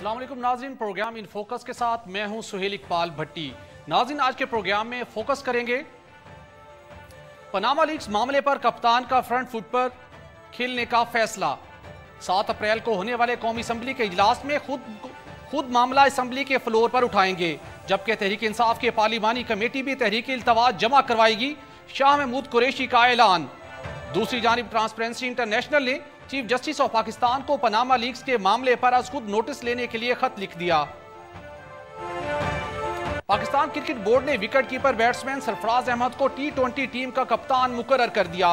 अस्सलाम वालेकुम नाज़रीन, प्रोग्राम इन फोकस के साथ मैं हूं सुहेल इकबाल भट्टी। नाज़रीन, आज के प्रोग्राम में फोकस करेंगे पनामा लीक्स मामले पर कप्तान का फ्रंट फुट पर खेलने का फैसला। 7 अप्रैल को होने वाले कौमी असम्बली के इजलास में खुद मामला असम्बली के फ्लोर पर उठाएंगे, जबकि तहरीक इंसाफ के पार्लिमानी कमेटी भी तहरीक इल्तवाज जमा करवाएगी। शाह महमूद कुरैशी का ऐलान। दूसरी जानिब ट्रांसपेरेंसी इंटरनेशनल ने चीफ जस्टिस ऑफ पाकिस्तान को पनामा लीक्स के मामले पर आज खुद नोटिस लेने के लिए खत लिख दिया। पाकिस्तान क्रिकेट बोर्ड ने wicket keeper batsman Sarfaraz Ahmed को T20 टीम का कप्तान मुकर्रर कर दिया।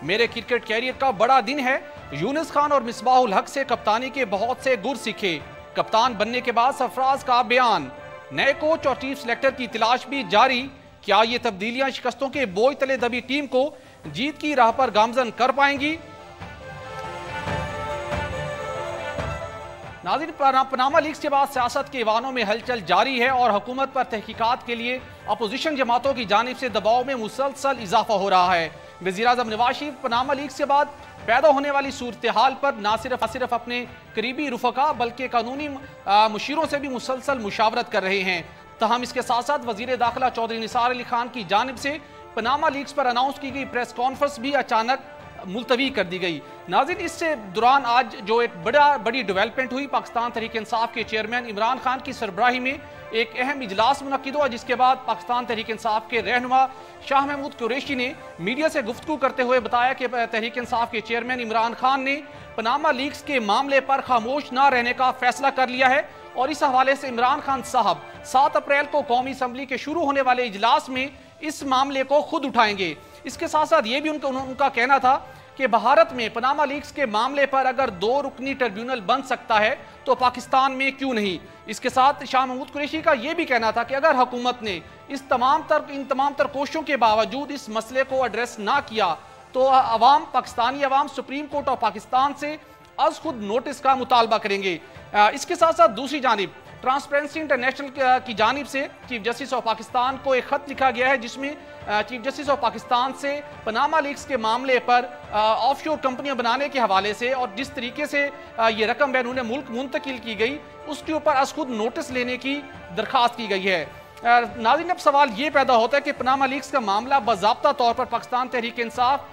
मेरे क्रिकेट कैरियर का बड़ा दिन है। यूनुस खान और मिसबाहुल हक से कप्तानी के बहुत से गुर सीखे। कप्तान बनने के बाद सरफराज का बयान। नए कोच और चीफ सिलेक्टर की तलाश भी जारी। क्या ये तब्दीलियां शिकस्तों के बोझ तले दबी टीम को जीत की राह पर गामजन कर पाएंगी? नाज़रीन, पनामा लीक्स के बाद सियासत के ऐवानों में हलचल जारी है और हुकूमत पर तहकीकात के लिए अपोजिशन जमातों की जानिब से दबाव में मुसलसल इजाफा हो रहा है। वज़ीर-ए-आज़म नवाज शरीफ पनामा लीक्स के बाद पैदा होने वाली सूरत हाल पर ना सिर्फ अपने करीबी रुफका बल्कि कानूनी मुशीरों से भी मुसलसल मुशावरत कर रहे हैं। तहम इसके साथ साथ वज़ीर दाखिला चौधरी निसार अली खान की जानिब से पनामा लीक्स पर अनाउंस की गई प्रेस कॉन्फ्रेंस भी अचानक मुलतवी कर दी गई। नाज़रीन, इससे दौरान आज जो एक बड़ी डेवलपमेंट हुई, पाकिस्तान तहरीक इंसाफ के चेयरमैन इमरान खान की सरबराही में एक अहम इजलास मुनक्किद हुआ, जिसके बाद पाकिस्तान तहरीक इंसाफ के रहनुमा शाह महमूद कुरैशी ने मीडिया से गुफ्तगू करते हुए बताया कि तहरीक इंसाफ के चेयरमैन इमरान खान ने पनामा लीक्स के मामले पर खामोश न रहने का फैसला कर लिया है और इस हवाले से इमरान खान साहब 7 अप्रैल को कौमी असम्बली के शुरू होने वाले इजलास में इस मामले को खुद उठाएंगे। इसके साथ साथ ये भी उनका कहना था कि भारत में पनामा लीक्स के मामले पर अगर 2 रुकनी ट्रिब्यूनल बन सकता है तो पाकिस्तान में क्यों नहीं। इसके साथ शाह महमूद कुरैशी का यह भी कहना था कि अगर हुकूमत ने इन तमाम तर कोशिशों के बावजूद इस मसले को एड्रेस ना किया तो पाकिस्तानी अवाम सुप्रीम कोर्ट ऑफ पाकिस्तान से आज खुद नोटिस का मुतालबा करेंगे। इसके साथ साथ दूसरी जानिब ट्रांसपेरेंसी इंटरनेशनल की जानिब से चीफ जस्टिस ऑफ पाकिस्तान को एक खत लिखा गया है, जिसमें चीफ जस्टिस ऑफ पाकिस्तान से पनामा लीक्स के मामले पर ऑफशोर कंपनियां बनाने के हवाले से और जिस तरीके से ये रकम बैरून मुल्क मुंतकिल की गई उसके ऊपर आज खुद नोटिस लेने की दरख्वास्त की गई है। नाज़रीन, अब सवाल ये पैदा होता है कि पनामा लीक्स का मामला बाज़ाब्ता तौर पर पाकिस्तान तहरीक इंसाफ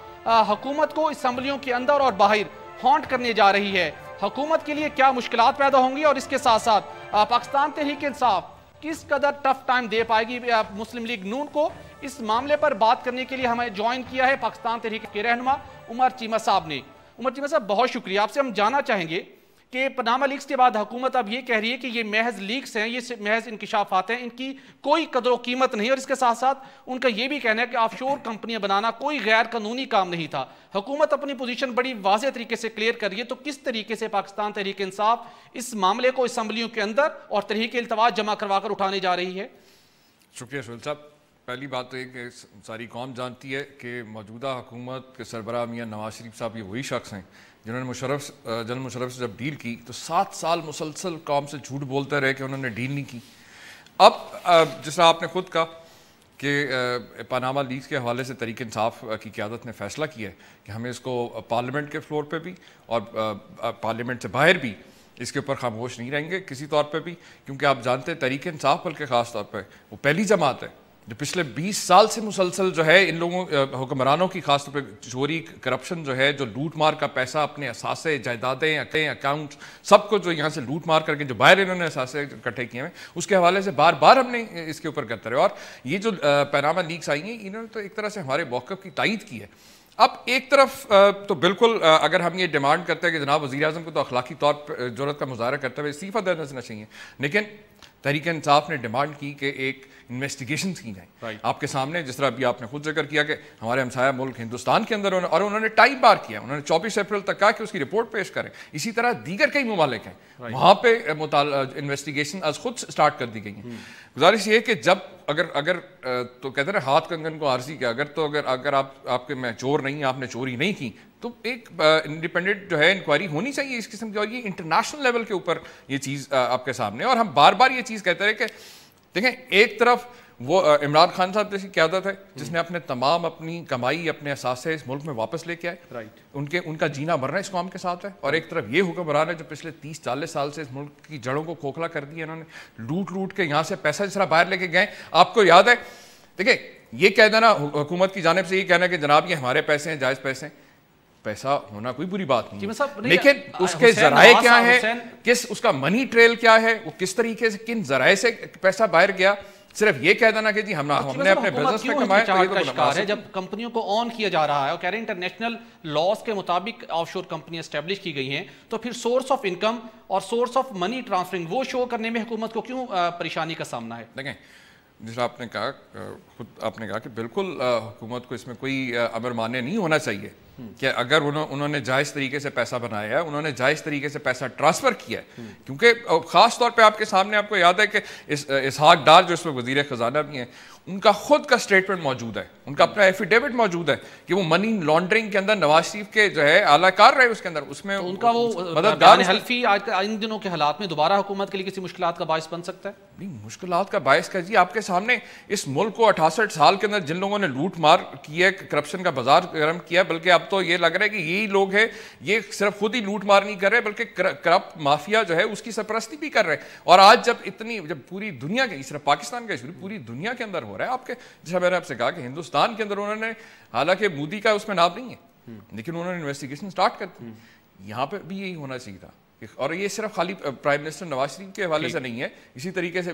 हुकूमत को असम्बलियों के अंदर और बाहर हॉन्ट करने जा रही है। हुकूमत के लिए क्या मुश्किलात पैदा होंगी और इसके साथ साथ पाकिस्तान तहरीक इंसाफ किस कदर टफ टाइम दे पाएगी मुस्लिम लीग नून को। इस मामले पर बात करने के लिए हमें ज्वाइन किया है पाकिस्तान तहरीक के रहनुमा उमर चीमा साहब ने। उमर चीमा साहब, बहुत शुक्रिया। आपसे हम जानना चाहेंगे कि पनामा लीक्स के बाद हुकूमत अब ये कह रही है कि ये महज लीक्स हैं, ये महज इंकिशाफात हैं, इनकी कोई कदर व कीमत नहीं, और इसके साथ साथ उनका ये भी कहना है कि ऑफशोर कंपनियां बनाना कोई गैर कानूनी काम नहीं था। हुकूमत अपनी पोजीशन बड़ी वाज़ेह तरीके से क्लियर कर रही है, तो किस तरीके से पाकिस्तान तहरीक इंसाफ इस मामले को असम्बलियों के अंदर और तहरीक इल्तवाज जमा करवा कर उठाने जा रही है? शुक्रिया सुहेल साहब। पहली बात तो ये कि सारी कौम जानती है कि मौजूदा हुकूमत के सरबराह मियाँ नवाज शरीफ साहब ये वही शख्स हैं जिन्होंने जनरल मुशर्रफ से जब डील की तो 7 साल मुसलसल कौम से झूठ बोलते रहे कि उन्होंने डील नहीं की। अब जिस तरह आपने खुद कहा कि पनामा लीक्स के हवाले से तहरीक इंसाफ की क़यादत ने फैसला किया है कि हमें इसको पार्लियामेंट के फ्लोर पे भी और पार्लियामेंट से बाहर भी इसके ऊपर खामोश नहीं रहेंगे किसी तौर पे भी, क्योंकि आप जानते हैं तहरीक इंसाफ बल्कि ख़ास तौर पर वो पहली जमात है जो पिछले 20 साल से मुसलसल जो है इन लोगों हुक्मरानों की खास तौर पर चोरी करप्शन जो है, जो लूट मार का पैसा अपने असासे जायदादें अकाउंट सबको जो यहाँ से लूट मार करके जो बाहर इन्होंने असासे इकट्ठे किए हैं उसके हवाले से बार बार हमने इसके ऊपर करते रहे। और ये जो पनामा लीक्स आई हैं इन्होंने तो एक तरह से हमारे मौक़िफ़ की तायीद की है। अब एक तरफ तो बिल्कुल अगर हम ये डिमांड करते हैं कि जनाब वज़ीर-ए-आज़म को तो अखलाकी तौर पर ज़रूरत का मुज़ाहरा करते हुए इस्तीफ़ा देना चाहिए, लेकिन तहरीक इंसाफ ने डिमांड की कि एक इन्वेस्टिगेशन की जाए। आपके सामने जिस तरह अभी आपने खुद जिक्र किया कि हमारे हमसाया मुल्क हिंदुस्तान के अंदर और उन्होंने टाइम बार किया, उन्होंने 24 अप्रैल तक कहा कि उसकी रिपोर्ट पेश करें। इसी तरह दीगर कई ममालिक हैं वहाँ पे इन्वेस्टिगेशन आज खुद स्टार्ट कर दी गई है। गुजारिश ये कि जब अगर तो कहते हैं हाथ कंगन को आरसी के अगर आपके में चोर नहीं, आपने चोरी नहीं की तो एक इंडिपेंडेंट जो है इंक्वायरी होनी चाहिए इस किस्म की, और ये इंटरनेशनल लेवल के ऊपर ये चीज़ आपके सामने। और हम बार बार ये चीज़ कहते रहे कि देखें, एक तरफ वो इमरान खान साहब जैसी क़यादत है जिसने अपने तमाम अपनी कमाई, अपने असासे इस मुल्क में वापस लेके आए। राइट। उनका जीना मरना इस कौम के साथ है। और एक तरफ ये हुक्मरान है जो पिछले 30-40 साल से इस मुल्क की जड़ों को खोखला कर दिया। इन्होंने लूट लूट के यहाँ से पैसा जिस तरह बाहर लेके गए। आपको याद है, देखिए ये कह देना हुकूमत की जानिब से, ये कहना कि जनाब ये हमारे पैसे हैं, जायज़ पैसे हैं, पैसा होना कोई बुरी बात नहीं, लेकिन उसके जराए क्या है, किस उसका मनी ट्रेल क्या है, वो किस तरीके से किन जराए से पैसा बाहर गया। सिर्फ ये कह देना कि जी हमने अपने बिजनेस में कमाया, तो ये तो शिकार है जब कंपनियों को ऑन किया जा रहा है और कह रहे हैं इंटरनेशनल लॉज के मुताबिक ऑफशोर कंपनी एस्टेब्लिश की गई हैं, तो फिर सोर्स ऑफ इनकम और सोर्स ऑफ मनी ट्रांसफरिंग वो शो करने में हुकूमत को क्यों परेशानी का सामना है? देखें, जिस आपने कहा, खुद आपने कहा कि बिल्कुल हुकूमत को इसमें कोई अमर मान्य नहीं होना चाहिए कि अगर उन्होंने जायज़ तरीके से पैसा बनाया है, उन्होंने जायज़ तरीके से पैसा ट्रांसफ़र किया है। क्योंकि ख़ास तौर पे आपके सामने आपको याद है कि इसहाक डार जो इसमें वज़ीर ख़जाना भी हैं, उनका खुद का स्टेटमेंट मौजूद है, उनका अपना एफिडेविट मौजूद है कि वो मनी लॉन्ड्रिंग के अंदर नवाज शरीफ के जो है आलाकार रहे, उसके अंदर उसमें तो उनका वो मददगार हल्फी आज इन दिनों के हालात में दोबारा हुकूमत के लिए किसी मुश्किलात का बायस बन सकता है? नहीं, मुश्किलात का बायस का जी आपके सामने इस मुल्क को 68 साल के अंदर जिन लोगों ने लूट मार की है, करप्शन का बाजार गर्म किया, बल्कि अब तो ये लग रहा है कि यही लोग हैं, ये सिर्फ खुद ही लूट मार नहीं कर रहे बल्कि करप्ट माफिया जो है उसकी सरपरस्ती भी कर रहे हैं। और आज जब पूरी दुनिया के, सिर्फ पाकिस्तान का इशू पूरी दुनिया के अंदर हो रहा है, आपके जैसा मैंने आपसे कहा कि हिंदुस्तान के अंदर उन्होंने, हालांकि मोदी का उसमें नाम नहीं है, लेकिन उन्होंने इन्वेस्टिगेशन स्टार्ट कर दी। यहाँ पे भी यही होना चाहिए था। और ये सिर्फ खाली प्राइम मिनिस्टर नवाज शरीफ के हवाले से नहीं है, इसी तरीके से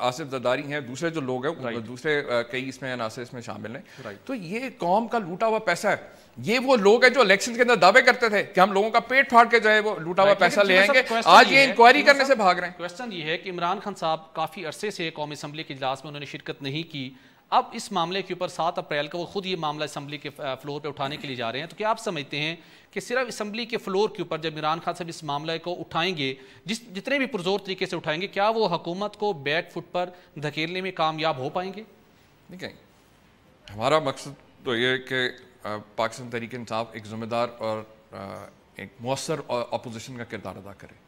आसिफ जरदारी हैं, दूसरे जो लोग हैं, दूसरे कई इसमें अनासर इसमें शामिल हैं। तो ये कौम का लूटा हुआ पैसा है। ये वो लोग हैं जो इलेक्शन के अंदर दावे करते थे कि हम लोगों का पेट फाड़ के जो है वो लूटा हुआ पैसा ले आएंगे, आज ये इंक्वायरी करने से भाग रहे हैं। क्वेश्चन ये है कि इमरान खान साहब काफी अरसे से कौमी असम्बली के इजलास में उन्होंने शिरकत नहीं की। अब इस मामले के ऊपर 7 अप्रैल को वो खुद ये मामला असम्बली के फ्लोर पे उठाने के लिए जा रहे हैं। तो क्या आप समझते हैं कि सिर्फ असम्बली के फ्लोर के ऊपर जब इमरान खान साहब इस मामले को उठाएंगे, जितने भी पुरजोर तरीके से उठाएंगे, क्या वो हुकूमत को बैक फुट पर धकेलने में कामयाब हो पाएंगे? देखिए, हमारा मकसद तो ये है कि पाकिस्तान तहरीक इंसाफ एक ज़िम्मेदार और एक मौसर अपोजिशन का किरदार अदा करे।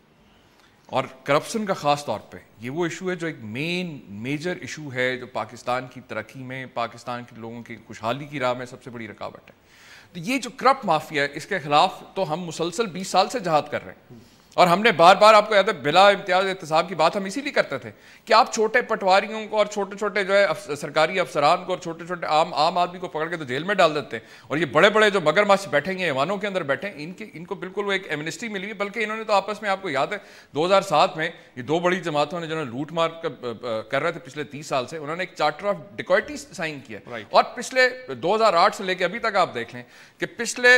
और करप्शन का ख़ास तौर पे ये वो इशू है जो एक मेजर इशू है, जो पाकिस्तान की तरक्की में, पाकिस्तान के लोगों की खुशहाली की राह में सबसे बड़ी रुकावट है। तो ये जो करप्ट माफिया है, इसके खिलाफ तो हम मुसलसल 20 साल से जहाद कर रहे हैं। और हमने बार बार, आपको याद है, बिला इम्तियाज एहतसाब की बात हम इसीलिए करते थे कि आप छोटे पटवारियों को और छोटे छोटे जो है सरकारी अफसरान को और छोटे छोटे आम आदमी को पकड़ के तो जेल में डाल देते हैं, और ये बड़े बड़े जो मगरमच्छ बैठेंगे ऐवानों के अंदर बैठे, इनको बिल्कुल वो एक एमनेस्टी मिली है। बल्कि इन्होंने तो आपस में, आपको याद है 2007 में ये 2 बड़ी जमातों ने जिन्होंने लूट मार कर रहे थे पिछले 30 साल से, उन्होंने एक चार्टर ऑफ डिकॉइटी साइन किया। और पिछले 2008 से लेकर अभी तक आप देख लें कि पिछले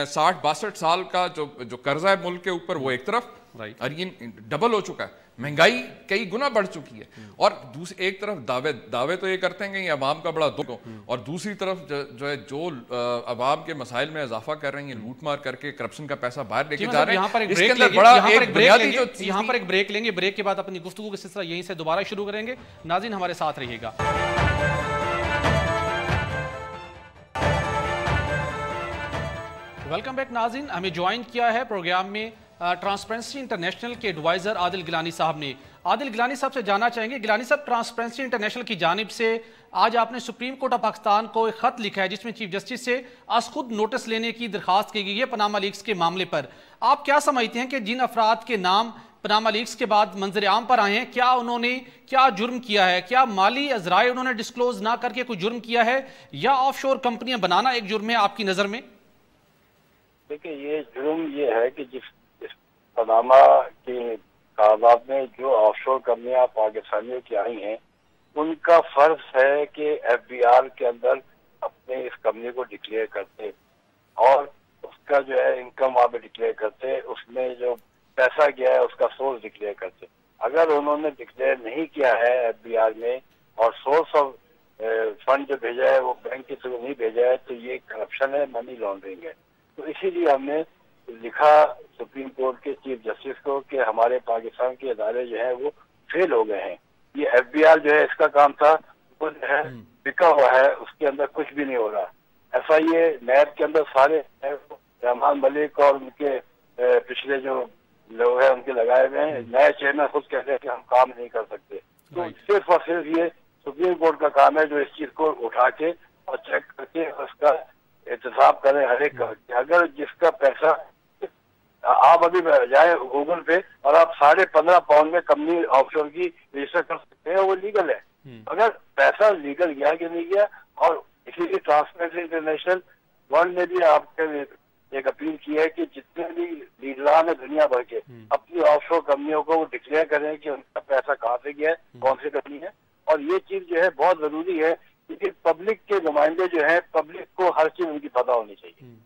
60-62 साल का जो कर्जा है मुल्क के ऊपर, वो एक तरफ और ये डबल हो चुका है, महंगाई कई गुना बढ़ चुकी है। और एक तरफ दावे तो ये करते हैं कि ये अवाम का बड़ा दुख, और दूसरी तरफ जो अवाम के मसाइल में इजाफा कर रहे हैं, लूट मार करके करप्शन का पैसा बाहर लेके जा रहे हैं। यहाँ पर एक ब्रेक लेंगे, ब्रेक के बाद अपनी गुफ्तगू का सिलसिला यहीं से दोबारा शुरू करेंगे। नाज़रीन, हमारे साथ रहिएगा। वेलकम बैक नाज़रीन। हमें ज्वाइन किया है प्रोग्राम में ट्रांसपेरेंसी इंटरनेशनल के एडवाइजर आदिल गिलानी साहब ने। आदिल गिलानी साहब से जानना चाहेंगे, गिलानी साहब, ट्रांसपेरेंसी इंटरनेशनल की जानिब से आज आपने सुप्रीम कोर्ट ऑफ पाकिस्तान को एक खत लिखा है जिसमें चीफ जस्टिस से आज खुद नोटिस लेने की दरखास्त की गई है पनामा लीक्स के मामले पर। आप क्या समझते हैं कि जिन अफराद के नाम पनामा लीक्स के बाद मंजर आम पर आए हैं, क्या उन्होंने क्या जुर्म किया है? क्या माली अजराए उन्होंने डिस्क्लोज ना करके कोई जुर्म किया है, या ऑफशोर कंपनियां बनाना एक जुर्म है आपकी नजर में? देखिए, ये जुर्म ये है कि जिस पनामा के कागजात में जो ऑफशोर कंपनियां पाकिस्तानियों की आई हैं, उनका फर्ज है कि एफबीआर के अंदर अपने इस कंपनी को डिक्लेयर करते और उसका जो है इनकम वहाँ पे डिक्लेयर करते, उसमें जो पैसा गया है उसका सोर्स डिक्लेयर करते। अगर उन्होंने डिक्लेयर नहीं किया है एफबीआर में और सोर्स ऑफ फंड जो भेजा है वो बैंक के थ्रू नहीं भेजा है, तो ये करप्शन है, मनी लॉन्ड्रिंग है। तो इसीलिए हमने लिखा सुप्रीम कोर्ट के चीफ जस्टिस को कि हमारे पाकिस्तान के अदारे जो है वो फेल हो गए हैं। ये एफबीआर जो है इसका काम था, वो जो है बिका हुआ है, उसके अंदर कुछ भी नहीं हो रहा। एफआईए नैब के अंदर सारे रहमान मलिक और उनके पिछले जो लोग हैं उनके लगाए हुए हैं। नए चेयरमैन खुद कहते हैं कि हम काम नहीं कर सकते। तो सिर्फ और सिर्फ ये सुप्रीम कोर्ट का काम है जो इस चीज को उठा के और चेक करके उसका एहतसाब करें हर एक का। अगर जिसका पैसा, आप अभी जाए गूगल पे और आप 15.5 पाउंड में कंपनी ऑफशोर की रजिस्टर कर सकते हैं, वो लीगल है। अगर पैसा लीगल गया कि नहीं गया, और इसीलिए ट्रांसपेरेंसी इंटरनेशनल वर्ल्ड ने भी आपके एक अपील की है कि जितने भी लीडरान है दुनिया भर के अपनी ऑफशोर कंपनियों को वो डिक्लेयर करें कि उनका पैसा कहाँ से गया है, कौन सी कंपनी है। और ये चीज जो है बहुत जरूरी है, क्योंकि पब्लिक के नुमाइंदे जो है, पब्लिक को हर चीज उनकी पता होनी चाहिए।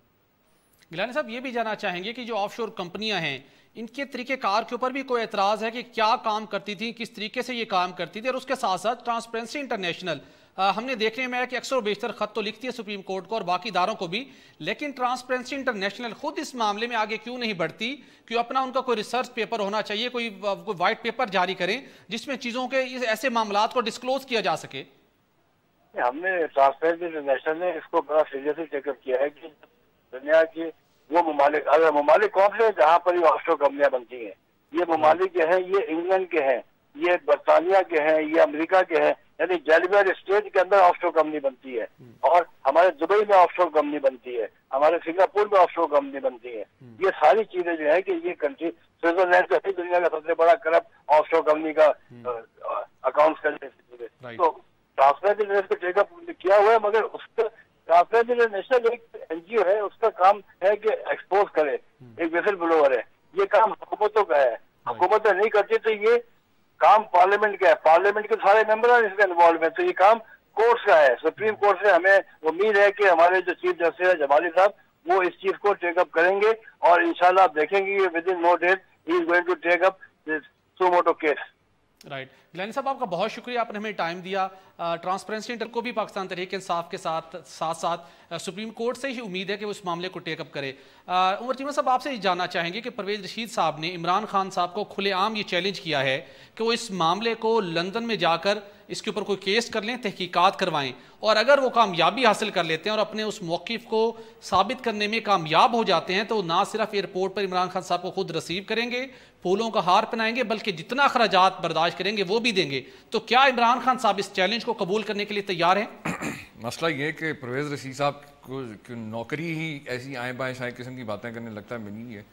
गिलानी साहब, ये भी जानना चाहेंगे कि जो ऑफशोर कंपनियां हैं, इनके तरीकेकार के ऊपर भी कोई एतराज है कि क्या काम करती थी, किस तरीके से ये काम करती थी? और उसके साथ साथ ट्रांसपेरेंसी इंटरनेशनल हमने देखने में है कि अक्सर बेशतर खत तो लिखती है सुप्रीम कोर्ट को और बाकी इदारों को भी, लेकिन ट्रांसपेरेंसी इंटरनेशनल खुद इस मामले में आगे क्यों नहीं बढ़ती? क्यों अपना उनका कोई रिसर्च पेपर होना चाहिए, कोई व्हाइट पेपर जारी करें जिसमें चीजों के ऐसे मामलों को डिस्क्लोज किया जा सके। हमने ट्रांसपेरेंसी इंटरनेशनल ने इसको बड़ा सीरियसली टेकअप किया है कि दुनिया की वो ममालिक, अगर ममालिक कौन से जहाँ पर ये ऑफशोर कंपनियां बनती हैं, ये ममालिक के हैं, ये इंग्लैंड के हैं, ये बरतानिया के हैं, ये अमेरिका के हैं, यानी डेलावेयर स्टेट के अंदर ऑफशोर कंपनी बनती है। और हमारे दुबई में ऑफशोर कंपनी बनती है, हमारे सिंगापुर में ऑफशोर कंपनी बनती है। ये सारी चीजें जो है कि ये कंट्री, स्विट्जरलैंड से ही दुनिया का सबसे बड़ा करप्ट ऑफशोर कंपनी का अकाउंट कर, तो ट्रांसपेरेंसी इंटरनेशनल को टेकअप किया हुआ है। मगर उसका ट्रांसपेरेंसी इंटरनेशनल एक एनजीओ है, उसका काम है कि एक्सपोज करे, एक विसल ब्लोअर है। ये काम हुकूमतों का है, हुकूमतें नहीं करती, तो ये काम पार्लियामेंट का है, पार्लियामेंट के सारे मेंबर हैं इसका इन्वॉल्व है। तो ये काम कोर्ट का है, सुप्रीम कोर्ट से हमें उम्मीद है कि हमारे जो चीफ जस्टिस है जमाली साहब, वो इस चीज को टेकअप करेंगे और इंशाल्लाह आप देखेंगे within no date he is going to take up this suo motu case. Right, Gilani sahab आपका बहुत शुक्रिया, आपने हमें टाइम दिया। ट्रांसपेरेंसी इंटर को भी पाकिस्तान तहरीक इंसाफ के साथ सुप्रीम कोर्ट से ही उम्मीद है कि वो इस मामले को टेकअप करे। उमर चीमा साहब, आपसे जानना चाहेंगे कि परवेज रशीद साहब ने इमरान खान साहब को खुलेआम ये चैलेंज किया है कि वो इस मामले को लंदन में जाकर इसके ऊपर कोई केस कर लें, तहकीकात करवाएं, और अगर वो कामयाबी हासिल कर लेते हैं और अपने उस मौक़िफ़ को साबित करने में कामयाब हो जाते हैं, तो ना सिर्फ एयरपोर्ट पर इमरान खान साहब को खुद रिसीव करेंगे, फूलों का हार पहनाएंगे, बल्कि जितना अखराजात बर्दाश्त करेंगे वो भी देंगे। तो क्या इमरान खान साहब इस चैलेंज को कबूल करने के लिए तैयार हैं? मसला ये है कि परवेज रशीद साहब को नौकरी ही ऐसी आए बाएँ शायद किस्म की बातें करने लगता है, मिली है।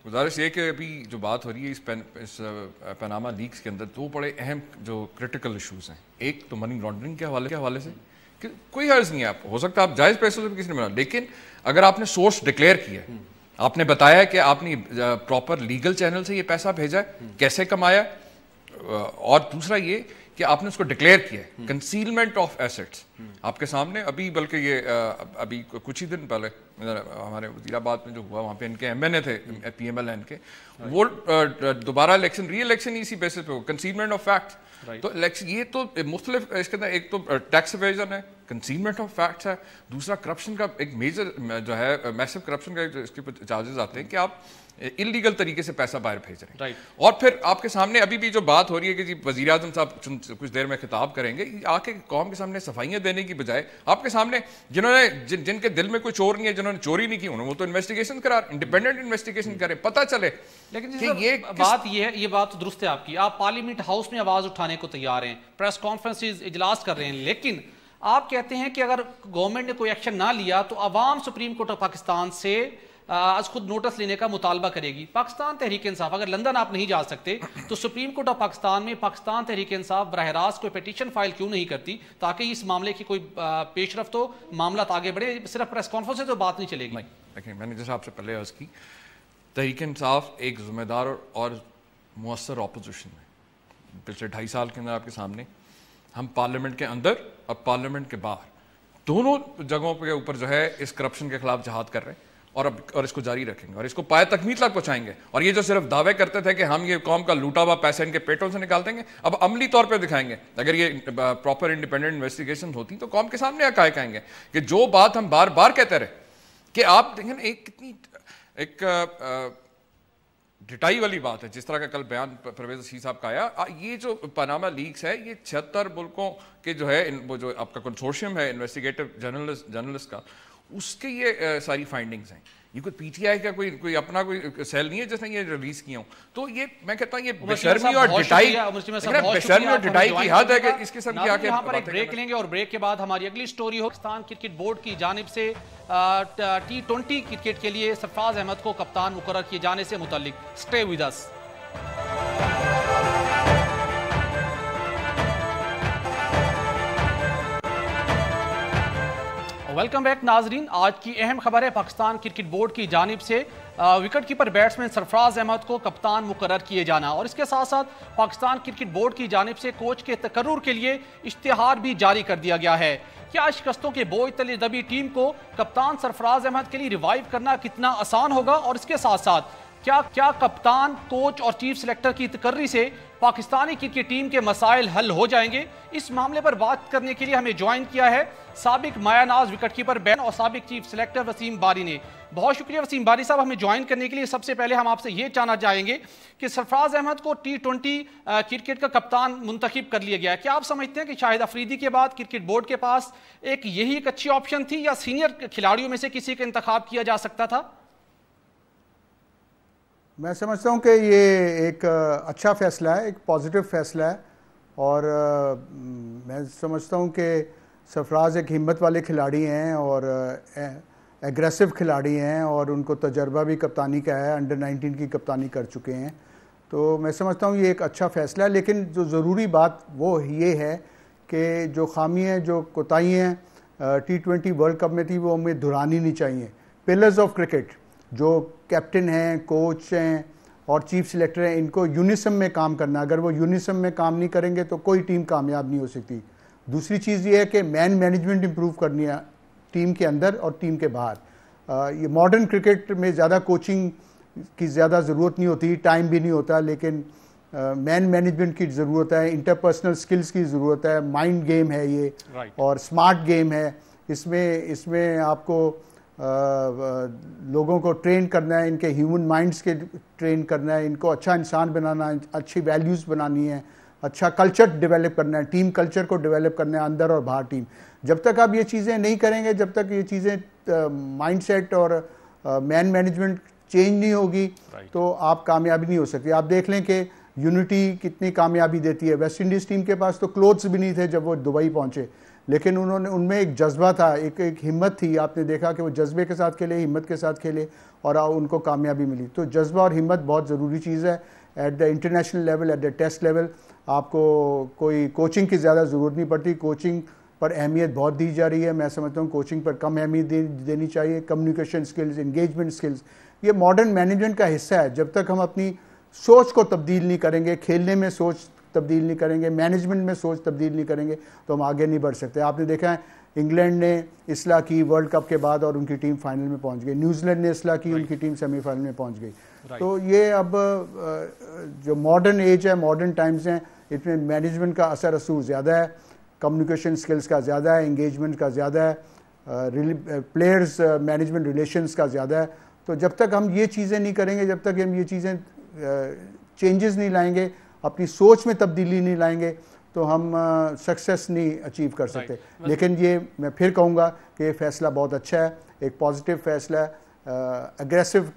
गुजारिश ये कि अभी जो बात हो रही है इस पनामा लीक्स के अंदर, दो बड़े अहम जो क्रिटिकल इशूज़ हैं। एक तो मनी लॉन्ड्रिंग के हवाले से कि कोई हर्ज नहीं है, आप हो सकता है आप जायज़ पैसों से भी किसी ने बना, लेकिन अगर आपने सोर्स डिक्लेयर किया है, आपने बताया कि आपने प्रॉपर लीगल चैनल से ये पैसा भेजा है, कैसे कमाया, और दूसरा ये कि आपने उसको डिक्लेयर किया है, कंसीलमेंट ऑफ एसेट्स आपके सामने। अभी बल्कि ये अभी कुछ ही दिन पहले हमारे वजीराबाद में जो हुआ, वहाँ पे इनके एमएनए थे पीएमएलएन के, वो दोबारा इलेक्शन री इलेक्शन इसी बेसिस पे हो, कंसीलमेंट ऑफ फैक्ट्स। तो इलेक्शन ये तो मुख्तलिफ इसके अंदर, एक तो टैक्स एवेजन है, कंसीलमेंट ऑफ फैक्ट्स है, दूसरा करप्शन का एक मेजर जो है मैसिव करप्शन का इसके ऊपर चार्जेस आते हैं कि आप इलीगल तरीके से पैसा बाहर भेज रहे हैं। और फिर आपके सामने अभी भी जो बात हो रही है कि जी वज़ीर आज़म साहब कुछ देर में खिताब करेंगे, आके कौम के सामने सफाइयाँ देने की बजाय आपके सामने जिन्होंने जिनके दिल में कोई चोर नहीं है, जिन्होंने चोरी नहीं की, उन्होंने वो तो इन्वेस्टिगेशन करा, इंडिपेंडेंट इन्वेस्टिगेशन करें, पता चले। लेकिन ये बात ये बात तो दुरुस्त है आपकी, आप पार्लियामेंट हाउस में आवाज उठाने को तैयार हैं, प्रेस कॉन्फ्रेंसेज इजलास कर रहे हैं, लेकिन आप कहते हैं कि अगर गवर्नमेंट ने कोई एक्शन ना लिया तो अवाम सुप्रीम कोर्ट ऑफ पाकिस्तान से आज खुद नोटिस लेने का मुतालबा करेगी। पाकिस्तान तहरीक इंसाफ, अगर लंदन आप नहीं जा सकते तो सुप्रीम कोर्ट ऑफ पाकिस्तान में पाकिस्तान तहरीक इंसाफ बरह रास्त कोई पिटीशन फाइल क्यों नहीं करती, ताकि इस मामले की कोई पेशरफ्त हो, मामला आगे बढ़े, सिर्फ प्रेस कॉन्फ्रेंस से तो बात नहीं चलेगी। देखिए, मैंने जैसे आपसे पहले अर्ज़ की, तहरीक इंसाफ एक ज़िम्मेदार और मुअस्सर ऑपोजिशन है। पिछले 2.5 साल के अंदर आपके सामने हम पार्लियामेंट के अंदर और पार्लियामेंट के बाहर दोनों जगहों के ऊपर जो है इस करप्शन के खिलाफ जहाद कर रहे हैं, और इसको जारी रखेंगे और इसको पाए तकमील तक पहुंचाएंगे। और ये जो सिर्फ दावे करते थे कि हम ये कौम का लूटा हुआ पैसा इनके पेटों से निकाल देंगे, अब अमली तौर पे दिखाएंगे। अगर ये प्रॉपर इंडिपेंडेंट इन्वेस्टिगेशन होती तो कौम के सामने हकायक आएंगे कि जो बात हम बार बार कहते रहे कि आप देखें एक कितनी एक डिटाई वाली बात है, जिस तरह का कल बयान परवेज रशीद साहब का आया। ये जो पनामा लीक्स है, ये 76 मुल्कों के जो है वो जो आपका कंसोर्शियम है इन्वेस्टिगेटिव जर्नलिस्ट का, उसके ये सारी फाइंडिंग्स हैं ये कोई पीटीआई का कोई अपना कोई सेल नहीं है जिसने ये रिलीज किया हो। तो ये मैं कहता हूँ ये बेशर्मी और डिटाई की हद है कि इस किस्म की आके यहाँ पर एक ब्रेक लेंगे और ब्रेक के बाद हमारी अगली स्टोरी हो पाकिस्तान क्रिकेट बोर्ड की जानिब से T20 क्रिकेट के लिए सरफराज अहमद को कप्तान मुकर्रर किए जाने से मुतल्लिक। Stay with us. Welcome back नाजरीन। आज की अहम खबर है पाकिस्तान क्रिकेट बोर्ड की जानिब से wicket keeper batsman Sarfaraz Ahmed को कप्तान मुकर्रर किए जाना और इसके साथ साथ पाकिस्तान क्रिकेट बोर्ड की जानिब से कोच के तकर्रुर के लिए इश्तिहार भी जारी कर दिया गया है। क्या शिकस्तों के बोझ तले दबी टीम को कप्तान सरफराज अहमद के लिए रिवाइव करना कितना आसान होगा और इसके साथ साथ क्या कप्तान, कोच और चीफ सिलेक्टर की तकर्री से पाकिस्तानी क्रिकेट टीम के मसाइल हल हो जाएंगे? इस मामले पर बात करने के लिए हमें ज्वाइन किया है साबिक मायानाज विकेटकीपर बैन और साबिक चीफ सिलेक्टर वसीम बारी ने। बहुत शुक्रिया वसीम बारी साहब हमें ज्वाइन करने के लिए। सबसे पहले हम आपसे ये जानना चाहेंगे कि सरफराज अहमद को T20 क्रिकेट का कप्तान मुंतखब कर लिया गया है। क्या आप समझते हैं कि शाहिद अफरीदी के बाद क्रिकेट बोर्ड के पास यही एक अच्छी ऑप्शन थी या सीनियर खिलाड़ियों में से किसी का इंतखाब किया जा सकता था? मैं समझता हूँ कि ये एक अच्छा फ़ैसला है, एक पॉजिटिव फ़ैसला है और मैं समझता हूँ कि सरफराज एक हिम्मत वाले खिलाड़ी हैं और एग्रेसिव खिलाड़ी हैं और उनको तजर्बा भी कप्तानी का है, अंडर 19 की कप्तानी कर चुके हैं। तो मैं समझता हूँ ये एक अच्छा फ़ैसला है। लेकिन जो ज़रूरी बात वो ये है कि जो खामियाँ, जो कोताहियाँ T20 वर्ल्ड कप में थी वो हमें दोहरानी नहीं चाहिए। पिलर्स ऑफ क्रिकेट जो कैप्टन हैं, कोच हैं और चीफ सिलेक्टर हैं, इनको यूनिसम में काम करना। अगर वो यूनिसम में काम नहीं करेंगे तो कोई टीम कामयाब नहीं हो सकती। दूसरी चीज़ ये है कि मैन मैनेजमेंट इंप्रूव करनी है टीम के अंदर और टीम के बाहर। ये मॉडर्न क्रिकेट में ज़्यादा कोचिंग की ज़्यादा ज़रूरत नहीं होती, टाइम भी नहीं होता, लेकिन मैन मैनेजमेंट की ज़रूरत है, इंटरपर्सनल स्किल्स की ज़रूरत है, माइंड गेम है ये और स्मार्ट गेम है। इसमें आपको लोगों को ट्रेन करना है, इनके ह्यूमन माइंड्स के ट्रेन करना है, इनको अच्छा इंसान बनाना है, अच्छी वैल्यूज़ बनानी है, अच्छा कल्चर डेवलप करना है, टीम कल्चर को डेवलप करना है अंदर और बाहर टीम। जब तक आप ये चीज़ें नहीं करेंगे, जब तक ये चीज़ें माइंडसेट और मैन मैनेजमेंट चेंज नहीं होगी तो आप कामयाबी नहीं हो सकती। आप देख लें कि यूनिटी कितनी कामयाबी देती है। वेस्ट इंडीज़ टीम के पास तो क्लोथ्स भी नहीं थे जब वो दुबई पहुँचे, लेकिन उनमें एक जज्बा था, एक हिम्मत थी। आपने देखा कि वो जज्बे के साथ खेले, हिम्मत के साथ खेले और उनको कामयाबी मिली। तो जज्बा और हिम्मत बहुत ज़रूरी चीज़ है at the international level, at the test level. आपको कोई कोचिंग की ज़्यादा ज़रूरत नहीं पड़ती। कोचिंग पर अहमियत बहुत दी जा रही है। मैं समझता हूँ कोचिंग पर कम अहमियत देनी चाहिए। कम्युनिकेशन स्किल्स, इंगेजमेंट स्किल्स, ये मॉडर्न मैनेजमेंट का हिस्सा है। जब तक हम अपनी सोच को तब्दील नहीं करेंगे, खेलने में सोच तब्दील नहीं करेंगे, मैनेजमेंट में सोच तब्दील नहीं करेंगे तो हम आगे नहीं बढ़ सकते। आपने देखा है इंग्लैंड ने इस्लाह की वर्ल्ड कप के बाद और उनकी टीम फाइनल में पहुंच गई। न्यूजीलैंड ने इस्लाह की, उनकी टीम सेमीफाइनल में पहुंच गई। तो ये अब जो मॉडर्न एज है, मॉडर्न टाइम्स हैं, इसमें मैनेजमेंट का असर रसूख ज़्यादा है, कम्युनिकेशन स्किल्स का ज़्यादा है, इंगेजमेंट का ज़्यादा है, प्लेयर्स मैनेजमेंट रिलेशंस का ज़्यादा है। तो जब तक हम ये चीज़ें नहीं करेंगे, जब तक हम ये चीज़ें चेंजेस नहीं लाएंगे, अपनी सोच में तब्दीली नहीं लाएंगे तो हम सक्सेस नहीं अचीव कर सकते। लेकिन ये मैं फिर कहूँगा कि ये फ़ैसला बहुत अच्छा है, एक पॉजिटिव फ़ैसला है। एग्रेसिव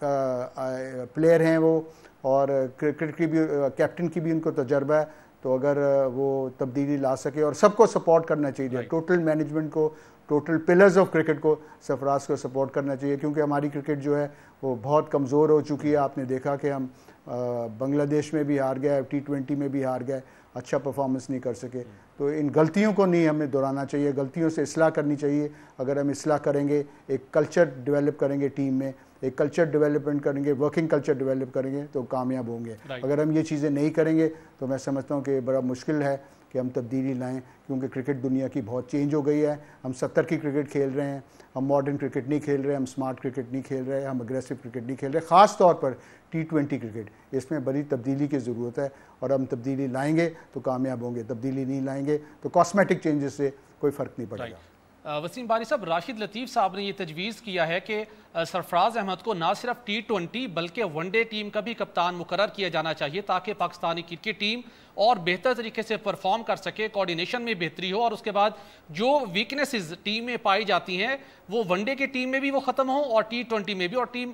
प्लेयर हैं वो और क्रिकेट की भी, कैप्टन की भी उनको तजर्बा है। तो अगर वो तब्दीली ला सके और सबको सपोर्ट करना चाहिए, टोटल मैनेजमेंट को, टोटल पिलर्स ऑफ क्रिकेट को, सरफराज को सपोर्ट करना चाहिए। क्योंकि हमारी क्रिकेट जो है वो बहुत कमज़ोर हो चुकी है। आपने देखा कि हम बांग्लादेश में भी हार गए, T20 में भी हार गए, अच्छा परफॉर्मेंस नहीं कर सके। तो इन गलतियों को नहीं हमें दोहराना चाहिए, गलतियों से इस्लाह करनी चाहिए। अगर हम इस्लाह करेंगे, एक कल्चर डेवलप करेंगे टीम में, एक कल्चर डेवलपमेंट करेंगे, वर्किंग कल्चर डेवलप करेंगे तो कामयाब होंगे। अगर हम ये चीज़ें नहीं करेंगे तो मैं समझता हूँ कि बड़ा मुश्किल है कि हम तब्दीली लाएं, क्योंकि क्रिकेट दुनिया की बहुत चेंज हो गई है। हम 70 की क्रिकेट खेल रहे हैं, हम मॉडर्न क्रिकेट नहीं खेल रहे, हम स्मार्ट क्रिकेट नहीं खेल रहे, हम अग्रेसिव क्रिकेट नहीं खेल रहे। ख़ास तौर पर T20 क्रिकेट, इसमें बड़ी तब्दीली की ज़रूरत है और हम तब्दीली लाएंगे तो कामयाब होंगे। तब्दीली नहीं लाएंगे तो कॉस्मेटिक चेंजेस से कोई फ़र्क नहीं पड़ेगा। वसीम बारी साहब, राशिद लतीफ़ साहब ने ये तजवीज़ किया है कि सरफराज अहमद को ना सिर्फ T20 बल्कि वनडे टीम का भी कप्तान मुकर्रर किया जाना चाहिए ताकि पाकिस्तानी क्रिकेट टीम और बेहतर तरीके से परफॉर्म कर सके, कोऑर्डिनेशन में बेहतरी हो और उसके बाद जो वीकनेसेस टीम में पाई जाती हैं वो वनडे की टीम में भी वो ख़त्म हो और T20 में भी, और टीम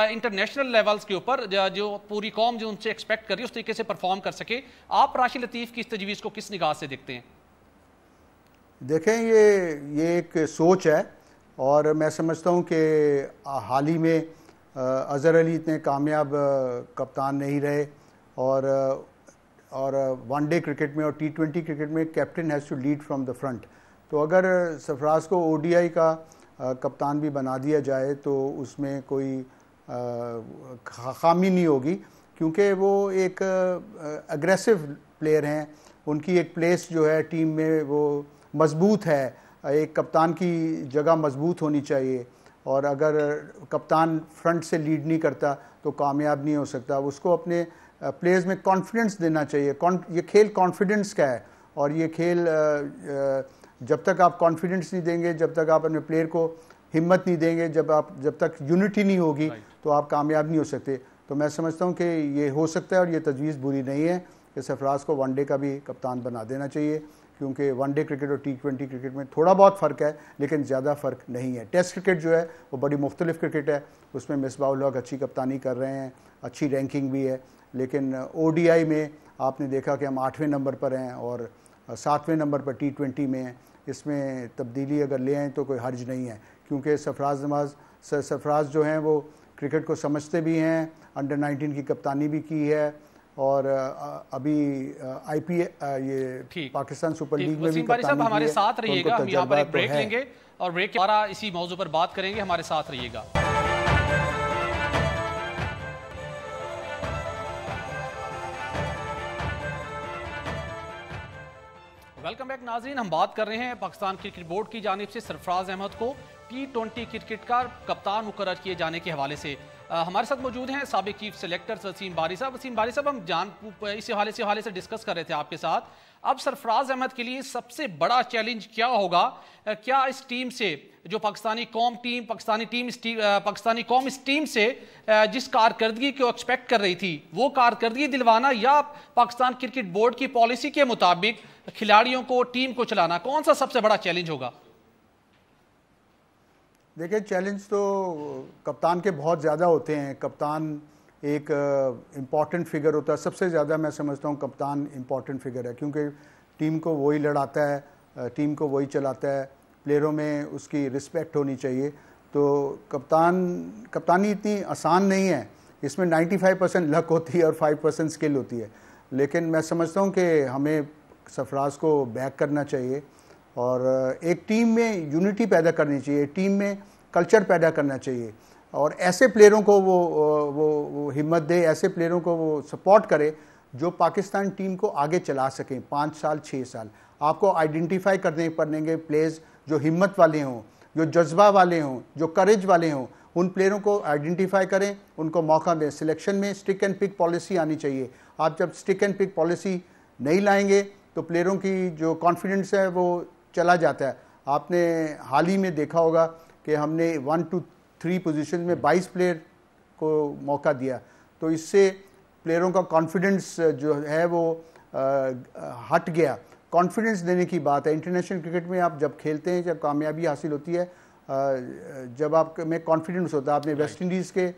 इंटरनेशनल लेवल्स के ऊपर जो पूरी कौम जो उनसे एक्सपेक्ट कर रही है उस तरीके से परफॉर्म कर सके। आप राशिद लतीफ़ की इस तजवीज़ को किस निगाह से देखते हैं? देखें, ये एक सोच है और मैं समझता हूँ कि हाल ही में अज़हर अली इतने कामयाब कप्तान नहीं रहे और वनडे क्रिकेट में और T20 क्रिकेट में captain has to lead from the front. तो अगर सरफराज को ODI का कप्तान भी बना दिया जाए तो उसमें कोई खामी नहीं होगी, क्योंकि वो एक अग्रेसिव प्लेयर हैं, उनकी एक प्लेस जो है टीम में वो मजबूत है। एक कप्तान की जगह मजबूत होनी चाहिए और अगर कप्तान फ्रंट से लीड नहीं करता तो कामयाब नहीं हो सकता। उसको अपने प्लेयर्स में कॉन्फिडेंस देना चाहिए। ये खेल कॉन्फिडेंस का है और ये खेल जब तक आप कॉन्फिडेंस नहीं देंगे, जब तक आप अपने प्लेयर को हिम्मत नहीं देंगे, जब तक यूनिटी नहीं होगी तो आप कामयाब नहीं हो सकते। तो मैं समझता हूँ कि ये हो सकता है और ये तजवीज़ बुरी नहीं है कि सरफराज को वनडे का भी कप्तान बना देना चाहिए, क्योंकि वनडे क्रिकेट और T20 क्रिकेट में थोड़ा बहुत फ़र्क है लेकिन ज़्यादा फ़र्क नहीं है। टेस्ट क्रिकेट जो है वो बड़ी मुख्तलिफ क्रिकेट है, उसमें मिसबाह-उल हक अच्छी कप्तानी कर रहे हैं, अच्छी रैंकिंग भी है, लेकिन ODI में आपने देखा कि हम 8वें नंबर पर हैं और 7वें नंबर पर T20 में हैं। इसमें तब्दीली अगर ले आएँ तो कोई हर्ज नहीं है, क्योंकि सरफराज जो हैं वो क्रिकेट को समझते भी हैं, अंडर 19 की कप्तानी भी की है और अभी ये पाकिस्तान सुपर लीग में भी कप्तानी की है। हमारे साथ रहिएगा, हम यहाँ पर एक ब्रेक लेंगे और ब्रेक के बाद इसी मौजू पर बात करेंगे। हमारे साथ रहिएगा। वेलकम बैक नाज़रीन, हम बात कर रहे हैं पाकिस्तान क्रिकेट बोर्ड की जानिब से सरफराज अहमद को T20 क्रिकेट का कप्तान मुकर्रर किए जाने के हवाले से। हमारे साथ मौजूद हैं साबिक चीफ सेलेक्टर वसीम बारी साहब। वसीम बारी साहब, हम इस हवाले से डिस्कस कर रहे थे आपके साथ। अब सरफराज अहमद के लिए सबसे बड़ा चैलेंज क्या होगा? क्या इस टीम से जो पाकिस्तानी कौम इस टीम से जिस कारकर्दगी को एक्सपेक्ट कर रही थी वो कारकर्दगी दिलवाना, या पाकिस्तान क्रिकेट बोर्ड की पॉलिसी के मुताबिक खिलाड़ियों को, टीम को चलाना, कौन सा सबसे बड़ा चैलेंज होगा? देखिए, चैलेंज तो कप्तान के बहुत ज़्यादा होते हैं। कप्तान एक इम्पॉर्टेंट फिगर होता है, सबसे ज़्यादा मैं समझता हूँ कप्तान इम्पॉर्टेंट फिगर है, क्योंकि टीम को वही लड़ाता है, टीम को वही चलाता है, प्लेयरों में उसकी रिस्पेक्ट होनी चाहिए। तो कप्तानी इतनी आसान नहीं है, इसमें 95% लक होती है और 5% स्किल होती है। लेकिन मैं समझता हूँ कि हमें सरफराज को बैक करना चाहिए और एक टीम में यूनिटी पैदा करनी चाहिए, टीम में कल्चर पैदा करना चाहिए और ऐसे प्लेयरों को वो हिम्मत दे, ऐसे प्लेयरों को वो सपोर्ट करे जो पाकिस्तान टीम को आगे चला सकें 5 साल 6 साल। आपको आइडेंटिफाई करने पड़ेंगे प्लेयर्स जो हिम्मत वाले हों, जो जज्बा वाले हों, जो करेज वाले हों। उन प्लेयरों को आइडेंटिफाई करें, उनको मौका दें। सिलेक्शन में स्टिक एंड पिक पॉलिसी आनी चाहिए। आप जब स्टिक एंड पिक पॉलिसी नहीं लाएंगे तो प्लेयरों की जो कॉन्फिडेंस है वो चला जाता है। आपने हाल ही में देखा होगा कि हमने 1 to 3 पोजीशन में 22 प्लेयर को मौका दिया, तो इससे प्लेयरों का कॉन्फिडेंस जो है वो हट गया। कॉन्फिडेंस देने की बात है। इंटरनेशनल क्रिकेट में आप जब खेलते हैं, जब कामयाबी हासिल होती है, जब आप में कॉन्फिडेंस होता है। आपने वेस्ट इंडीज़ के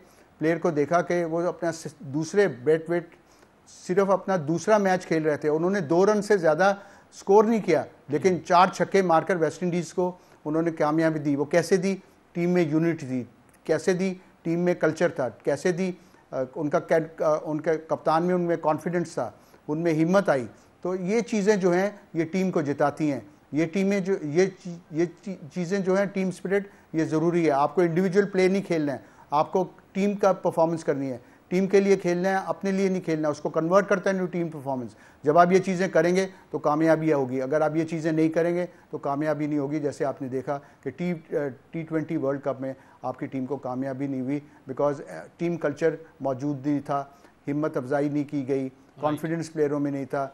प्लेयर को देखा कि वो अपना दूसरे बैट सिर्फ अपना दूसरा मैच खेल रहे थे, उन्होंने 2 रन से ज़्यादा स्कोर नहीं किया, लेकिन 4 छक्के मारकर वेस्ट इंडीज़ को उन्होंने कामयाबी दी। वो कैसे दी? टीम में यूनिटी थी। कैसे दी? टीम में कल्चर था। कैसे दी? उनके कप्तान में उनमें कॉन्फिडेंस था, उनमें हिम्मत आई। तो ये चीज़ें जो हैं ये टीम को जिताती हैं। ये टीमें जो ये चीज़ें जो हैं, टीम स्पिरिट, ये ज़रूरी है। आपको इंडिविजुअल प्ले नहीं खेलना है, आपको टीम का परफॉर्मेंस करनी है, टीम के लिए खेलना है, अपने लिए नहीं खेलना। उसको कन्वर्ट करता है न्यू टीम परफॉर्मेंस। जब आप ये चीज़ें करेंगे तो कामयाबी होगी। अगर आप ये चीज़ें नहीं करेंगे तो कामयाबी नहीं होगी। जैसे आपने देखा कि T20 वर्ल्ड कप में आपकी टीम को कामयाबी नहीं हुई, बिकॉज टीम कल्चर मौजूद नहीं था, हिम्मत अफजाई नहीं की गई, कॉन्फिडेंस प्लेयरों में नहीं था,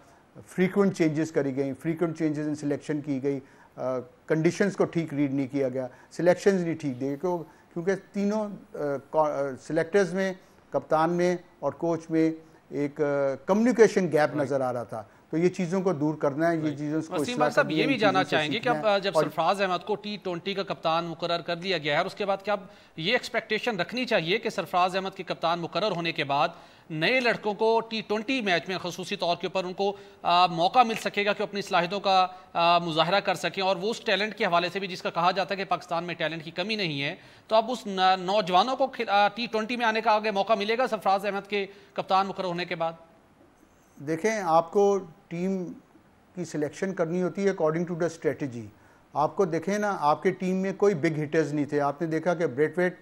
फ्रीक्वेंट चेंजेस करी गई, फ्रीक्वेंट चेंजेस इन सिलेक्शन की गई। कंडीशंस को ठीक रीड नहीं किया गया, सिलेक्शंस नहीं ठीक दिए, क्योंकि तीनों सिलेक्टर्स में, कप्तान में और कोच में एक कम्युनिकेशन गैप नज़र आ रहा था। तो ये चीज़ों को दूर करना है, ये चीज़ों को वसीम भाई साहब ये भी जानना चाहेंगे कि अब जब सरफराज अहमद को T20 का कप्तान मुकर्रर कर दिया गया है और उसके बाद क्या अब ये एक्सपेक्टेशन रखनी चाहिए कि सरफराज अहमद के कप्तान मुकर्रर होने के बाद नए लड़कों को T20 मैच में खसूसी तौर के ऊपर उनको मौका मिल सकेगा कि अपनी सलाहियतों का मुजाहरा कर सकें, और वो उस टैलेंट के हवाले से भी जिसका कहा जाता है कि पाकिस्तान में टैलेंट की कमी नहीं है, तो अब उस नौजवानों को T20 में आने का आगे मौका मिलेगा सरफराज अहमद के कप्तान मुकर्रर होने के बाद? देखें, आपको टीम की सिलेक्शन करनी होती है अकॉर्डिंग टू द स्ट्रेटजी। आपको देखें ना, आपके टीम में कोई बिग हिटर्स नहीं थे। आपने देखा कि ब्रेथवेट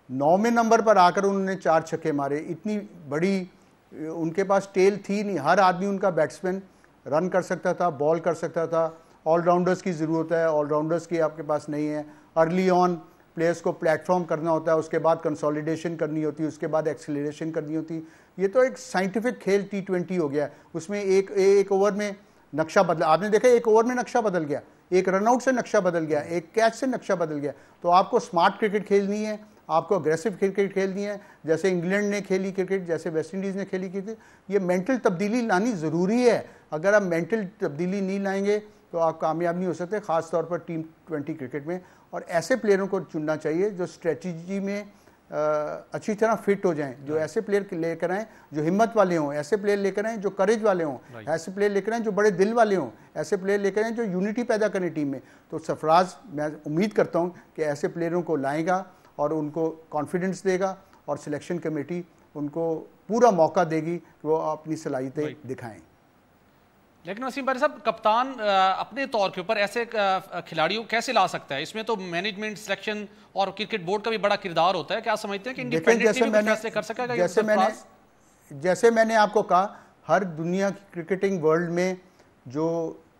9वें नंबर पर आकर उन्होंने 4 छक्के मारे। इतनी बड़ी उनके पास टेल थी नहीं, हर आदमी उनका बैट्समैन रन कर सकता था, बॉल कर सकता था। ऑलराउंडर्स की ज़रूरत है, ऑलराउंडर्स की आपके पास नहीं है। अर्ली ऑन प्लेयर्स को प्लेटफॉर्म करना होता है, उसके बाद कंसोलिडेशन करनी होती है, उसके बाद एक्सेलरेशन करनी होती। ये तो एक साइंटिफिक खेल T20 हो गया। उसमें एक ओवर में नक्शा बदला, आपने देखा एक ओवर में नक्शा बदल गया, एक रनआउट से नक्शा बदल गया, एक कैच से नक्शा बदल गया। तो आपको स्मार्ट क्रिकेट खेलनी है, आपको अग्रेसिव क्रिकेट खेलनी है, जैसे इंग्लैंड ने खेली क्रिकेट, जैसे वेस्ट इंडीज़ ने खेली क्रिकेट। ये मेंटल तब्दीली लानी ज़रूरी है। अगर आप मेंटल तब्दीली नहीं लाएंगे तो आप कामयाब नहीं हो सकते, ख़ास तौर पर T20 क्रिकेट में। और ऐसे प्लेयरों को चुनना चाहिए जो स्ट्रेटजी में अच्छी तरह फिट हो जाएं, जो ऐसे प्लेयर लेकर आएँ जो हिम्मत वाले हों, ऐसे प्लेयर लेकर आएँ जो करेज वाले हों, ऐसे प्लेयर लेकर आएँ जो बड़े दिल वाले हों, ऐसे प्लेयर लेकर आएँ जो यूनिटी पैदा करें टीम में। तो सरफराज, मैं उम्मीद करता हूँ कि ऐसे प्लेयरों को लाएगा और उनको कॉन्फिडेंस देगा और सिलेक्शन कमेटी उनको पूरा मौका देगी कि वो अपनी सलाहियतें दिखाएं। लेकिन वसीम भाई साहब, कप्तान अपने तौर के ऊपर ऐसे खिलाड़ियों कैसे ला सकता है? इसमें तो मैनेजमेंट, सिलेक्शन और क्रिकेट बोर्ड का भी बड़ा किरदार होता है। क्या समझते हैं कि इंडिपेंडेंटली भी फैसले कर सकेगा? जैसे मैंने आपको कहा, हर दुनिया की क्रिकेटिंग वर्ल्ड में जो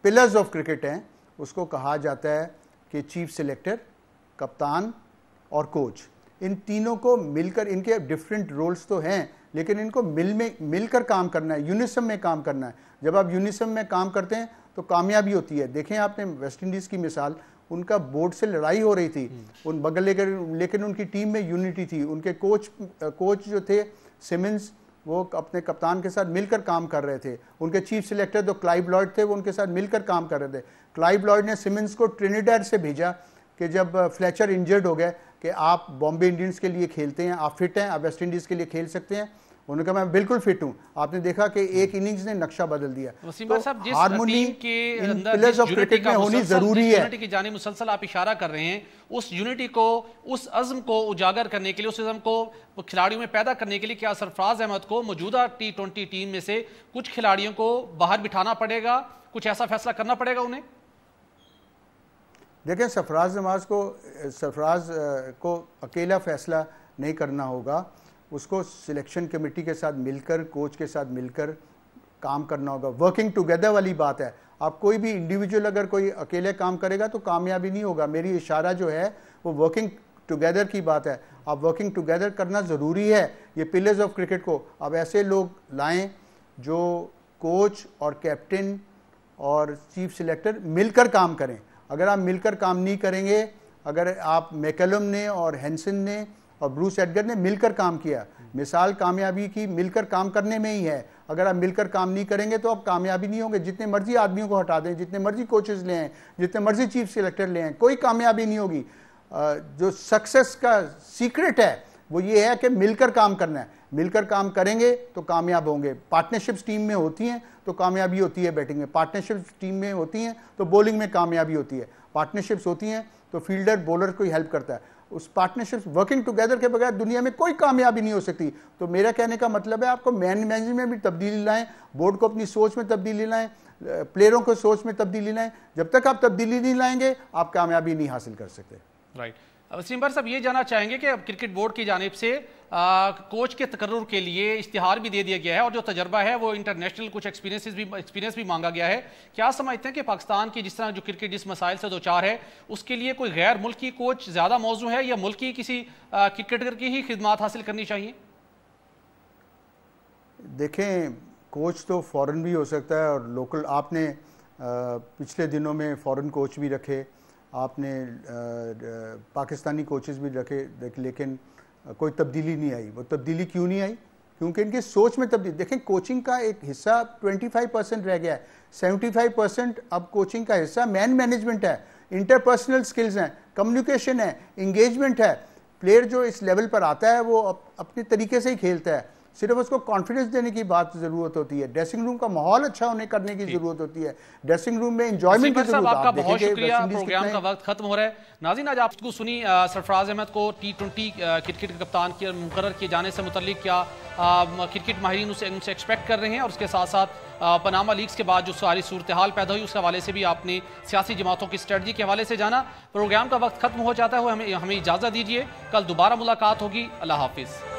पिलर्स ऑफ क्रिकेट हैं उसको कहा जाता है कि चीफ सिलेक्टर, कप्तान और कोच। इन तीनों को मिलकर, इनके डिफरेंट रोल्स तो हैं लेकिन इनको मिलकर काम करना है, यूनिसम में काम करना है। जब आप यूनिसम में काम करते हैं तो कामयाबी होती है। देखें आपने वेस्ट इंडीज़ की मिसाल, उनका बोर्ड से लड़ाई हो रही थी उन बगल लेकिन उनकी टीम में यूनिटी थी। उनके कोच जो थे सिमंस, वो अपने कप्तान के साथ मिलकर काम कर रहे थे। उनके चीफ सिलेक्टर जो क्लाइव लॉयड थे, वो उनके साथ मिलकर काम कर रहे थे। क्लाइव लॉयड ने सिमंस को ट्रिनिडाड से भेजा कि जब फ्लेचर इंजर्ड हो गए कि आप बॉम्बे इंडियंस के लिए खेलते हैं, आप फिट हैं, आप वेस्ट इंडीज़ के लिए खेल सकते हैं। उन्होंने कहा मैं बिल्कुल फिट हूं। आपने देखा कि एक इनिंग्स ने नक्शा बदल दिया। तो हार्मोनी के अंदर ऑफ क्रिकेट में होनी जरूरी है। यूनिटी की जानिब मुसलसल आप इशारा कर रहे हैं। उस यूनिटी को, उस अज़्म को उजागर करने के लिए, उस अज़्म को खिलाड़ियों में पैदा करने के लिए क्या सरफराज अहमद को मौजूदा T20 टीम में से कुछ खिलाड़ियों को बाहर बिठाना पड़ेगा? कुछ ऐसा फैसला करना पड़ेगा उन्हें? देखें, सरफराज को अकेला फैसला नहीं करना होगा, उसको सिलेक्शन कमेटी के साथ मिलकर, कोच के साथ मिलकर काम करना होगा। वर्किंग टुगेदर वाली बात है। आप कोई भी इंडिविजुअल अगर कोई अकेले काम करेगा तो कामयाबी नहीं होगा। मेरी इशारा जो है वो वर्किंग टुगेदर की बात है। आप वर्किंग टुगेदर करना ज़रूरी है। ये पिलर्स ऑफ क्रिकेट को अब ऐसे लोग लाएं जो कोच और कैप्टन और चीफ सिलेक्टर मिलकर काम करें। अगर आप मिलकर काम नहीं करेंगे, अगर आप मैकलम ने और हैंसन ने और ब्रूस एडगर ने मिलकर काम किया, मिसाल कामयाबी की मिलकर काम करने में ही है। अगर आप मिलकर काम नहीं करेंगे तो आप कामयाबी नहीं होंगे। जितने मर्जी आदमियों को हटा दें, जितने मर्जी कोचेस ले आएँ, जितने मर्जी चीफ सिलेक्टर ले आएँ, कोई कामयाबी नहीं होगी। जो सक्सेस का सीक्रेट है वो ये है कि मिलकर काम करना है। मिलकर काम करेंगे तो कामयाब होंगे। पार्टनरशिप्स टीम में होती हैं तो कामयाबी होती है बैटिंग में, पार्टनरशिप्स टीम में होती हैं तो बॉलिंग में कामयाबी होती है, पार्टनरशिप्स होती हैं तो फील्डर बॉलर को हेल्प करता है। उस पार्टनरशिप्स, वर्किंग टुगेदर के बगैर दुनिया में कोई कामयाबी नहीं हो सकती। तो मेरा कहने का मतलब है आपको मैनेजमेंट में भी तब्दीली लाएं, बोर्ड को अपनी सोच में तब्दीली लाएं, प्लेयरों को सोच में तब्दीली लाएं। जब तक आप तब्दीली नहीं लाएंगे आप कामयाबी नहीं हासिल कर सकते। राइट। वसीम भाई साहब, ये जानना चाहेंगे कि अब क्रिकेट बोर्ड की जानिब से कोच के तकर्रुर के लिए इश्तिहार भी दे दिया गया है और जो तजर्बा है वो इंटरनेशनल कुछ एक्सपीरियंस भी मांगा गया है। क्या समझते हैं कि पाकिस्तान की जिस तरह जो क्रिकेट जिस मसाइल से दो चार है उसके लिए कोई गैर मुल्की कोच ज़्यादा मौजू है या मुल्की किसी क्रिकेटर की ही खिदमत हासिल करनी चाहिए? देखें, कोच तो फॉरेन भी हो सकता है और लोकल। आपने पिछले दिनों में फॉरेन कोच भी रखे आपने, पाकिस्तानी कोचेस भी रखे, लेकिन कोई तब्दीली नहीं आई। वो तब्दीली क्यों नहीं आई? क्योंकि इनकी सोच में तब्दीली। देखें, कोचिंग का एक हिस्सा 25% रह गया है, 75% अब कोचिंग का हिस्सा मैनेजमेंट है, इंटरपर्सनल स्किल्स हैं, कम्युनिकेशन है, इंगेजमेंट है। प्लेयर जो इस लेवल पर आता है वो अपने तरीके से ही खेलता है, सिर्फ उसको कॉन्फिडेंस देने की बात ज़रूरत होती है, ड्रेसिंग रूम का माहौल अच्छा होने करने की ज़रूरत होती है, ड्रेसिंग रूम में एंजॉयमेंट की ज़रूरत है। आपका बहुत शुक्रिया, प्रोग्राम का वक्त खत्म हो रहा है। नाज़रीन, आज आपको सुनी सरफराज अहमद को T20 क्रिकेट के कप्तान के मुकर्रर किए जाने से मुतल्लिक क्या क्रिकेट माहिरीन उनसे एक्सपेक्ट कर रहे हैं, और उसके साथ साथ पनामा लीग्स के बाद जो सारी सूरत हाल पैदा हुई उसके हवाले से भी आपने सियासी जमातों की स्ट्रेटजी के हवाले से जाना। प्रोग्राम का वक्त खत्म हो जाता है, हमें इजाज़त दीजिए, कल दोबारा मुलाकात होगी। अल्लाह हाफिज़।